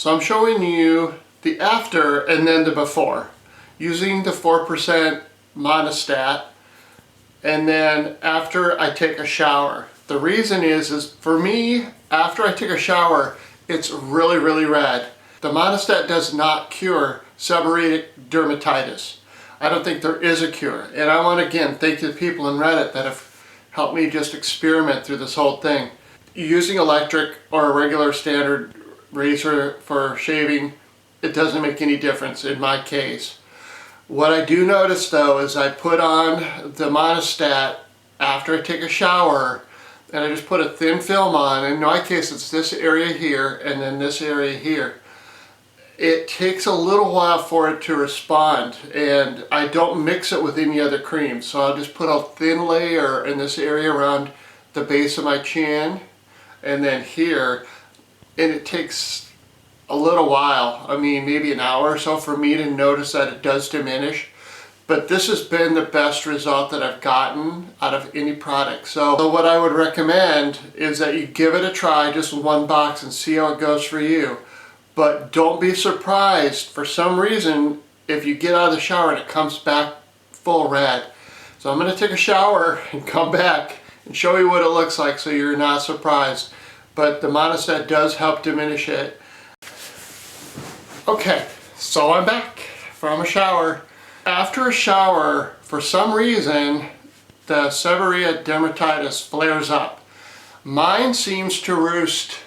So I'm showing you the after and then the before using the 4% Monistat, and then after I take a shower. The reason is for me, after I take a shower, it's really, really red. The Monistat does not cure seborrheic dermatitis. I don't think there is a cure. And I want to again thank the people in Reddit that have helped me just experiment through this whole thing. Using electric or a regular standard razor for shaving, it doesn't make any difference in my case. What I do notice though is I put on the Monistat after I take a shower, and I just put a thin film on. In my case it's this area here and then this area here. It takes a little while for it to respond, and I don't mix it with any other cream. So I'll just put a thin layer in this area around the base of my chin and then here, and it takes a little while, I mean maybe an hour or so, for me to notice that it does diminish. But this has been the best result that I've gotten out of any product. So what I would recommend is that you give it a try, just one box, and see how it goes for you. But don't be surprised for some reason if you get out of the shower and it comes back full red. So I'm going to take a shower and come back and show you what it looks like so you're not surprised. But the Monistat does help diminish it. Okay, so I'm back from a shower. After a shower, for some reason, the seborrheic dermatitis flares up. Mine seems to roost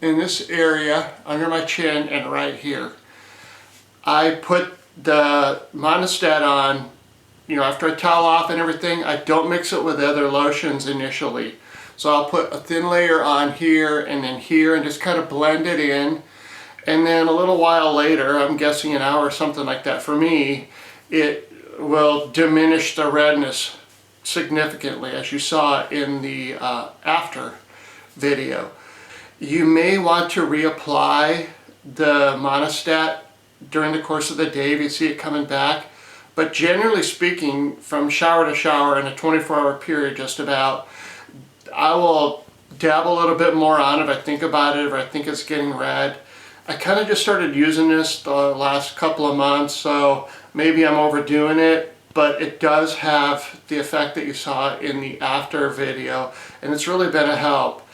in this area under my chin and right here. I put the Monistat on, after I towel off and everything. I don't mix it with other lotions initially. So I'll put a thin layer on here and just kind of blend it in. And then a little while later, I'm guessing an hour or something like that for me, it will diminish the redness significantly, as you saw in the after video. You may want to reapply the Monistat during the course of the day if you see it coming back. But generally speaking, from shower to shower in a 24-hour period just about, I will dab a little bit more on it if I think about it, if I think it's getting red. I kind of just started using this the last couple of months, so maybe I'm overdoing it, but it does have the effect that you saw in the after video, and it's really been a help.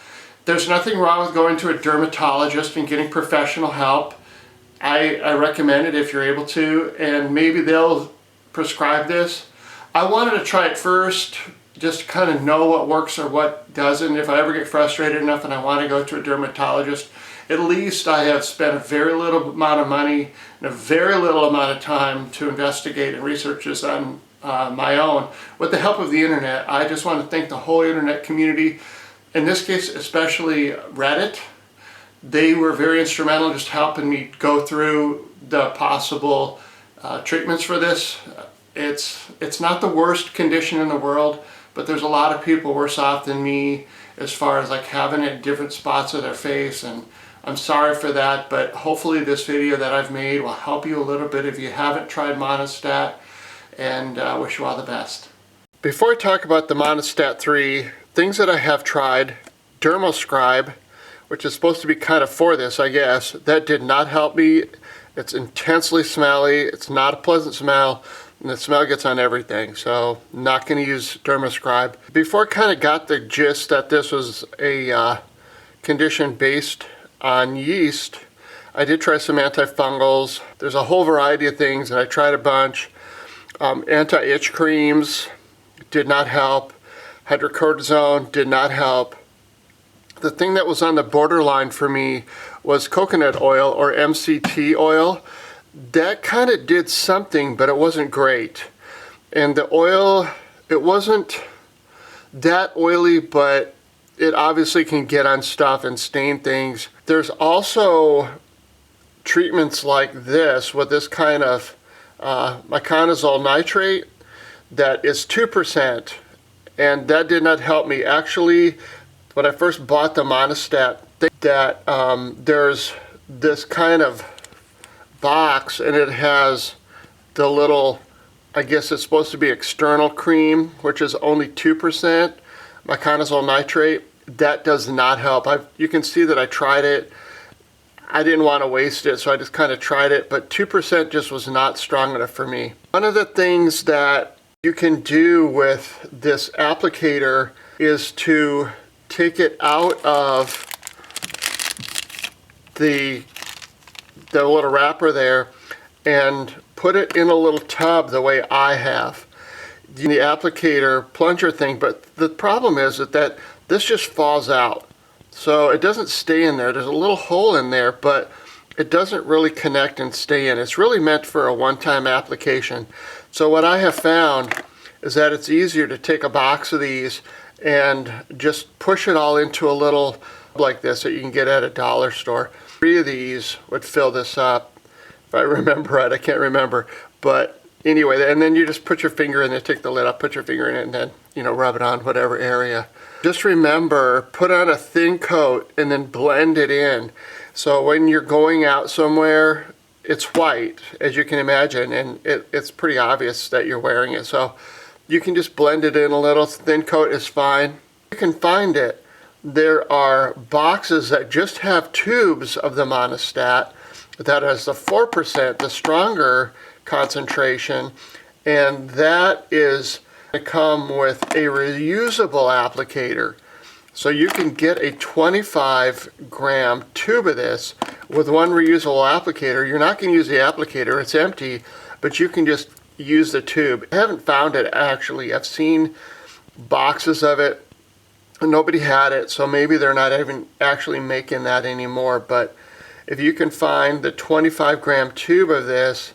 There's nothing wrong with going to a dermatologist and getting professional help. I recommend it if you're able to, and maybe they'll prescribe this. I wanted to try it first, just to kind of know what works or what doesn't. If I ever get frustrated enough and I want to go to a dermatologist, at least I have spent a very little amount of money and a very little amount of time to investigate and research this on my own with the help of the internet. I just want to thank the whole internet community, in this case especially Reddit. They were very instrumental just helping me go through the possible treatments for this. It's not the worst condition in the world, but there's a lot of people worse off than me as far as like having it in different spots of their face, and I'm sorry for that, but hopefully this video that I've made will help you a little bit if you haven't tried Monistat, and wish you all the best. Before I talk about the Monistat 3, things that I have tried, Dermoscribe, which is supposed to be kind of for this, I guess, that did not help me. It's intensely smelly, it's not a pleasant smell, and the smell gets on everything, so not going to use Dermoscribe. Before I kind of got the gist that this was a condition based on yeast, I did try some antifungals. There's a whole variety of things, and I tried a bunch. Anti-itch creams did not help. Hydrocortisone did not help. The thing that was on the borderline for me was coconut oil, or MCT oil. That kind of did something, but it wasn't great. And the oil, it wasn't that oily, but it obviously can get on stuff and stain things. There's also treatments like this with this kind of miconazole nitrate that is 2%, and that did not help me. Actually, when I first bought the Monistat, that there's this kind of box, and it has the little, I guess it's supposed to be external cream, which is only 2% miconazole nitrate. That does not help. You can see that I tried it. I didn't want to waste it, so I just kind of tried it, but 2% just was not strong enough for me. One of the things that you can do with this applicator is to take it out of the little wrapper there and put it in a little tub the way I have. The applicator plunger thing, but the problem is that this just falls out. So it doesn't stay in there. There's a little hole in there, but it doesn't really connect and stay in. It's really meant for a one-time application. So what I have found is that it's easier to take a box of these and just push it all into a little like this that you can get at a dollar store. 3 of these would fill this up, if I remember right. I can't remember, but anyway, and then you just put your finger in there, take the lid up, put your finger in it, and then, you know, rub it on whatever area. Just remember, put on a thin coat and then blend it in. So when you're going out somewhere, it's white, as you can imagine, and it's pretty obvious that you're wearing it. So you can just blend it in a little. Thin coat is fine. You can find it. There are boxes that just have tubes of the Monistat that has the 4%, the stronger concentration, and that is to come with a reusable applicator. So you can get a 25-gram tube of this with one reusable applicator. You're not going to use the applicator, it's empty, but you can just use the tube. I haven't found it actually. I've seen boxes of it. Nobody had it, so maybe they're not even actually making that anymore. But if you can find the 25-gram tube of this,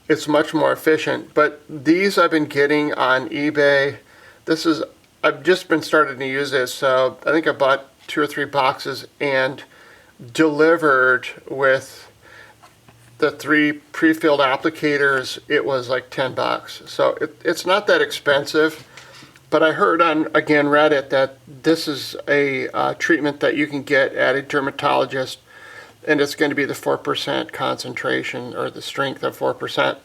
it's much more efficient. But these I've been getting on eBay. I've just been starting to use this, so I think I bought 2 or 3 boxes and delivered with the 3 pre-filled applicators. It was like $10. So it's not that expensive. But I heard on, again, Reddit that this is a treatment that you can get at a dermatologist, and it's going to be the 4% concentration, or the strength of 4%.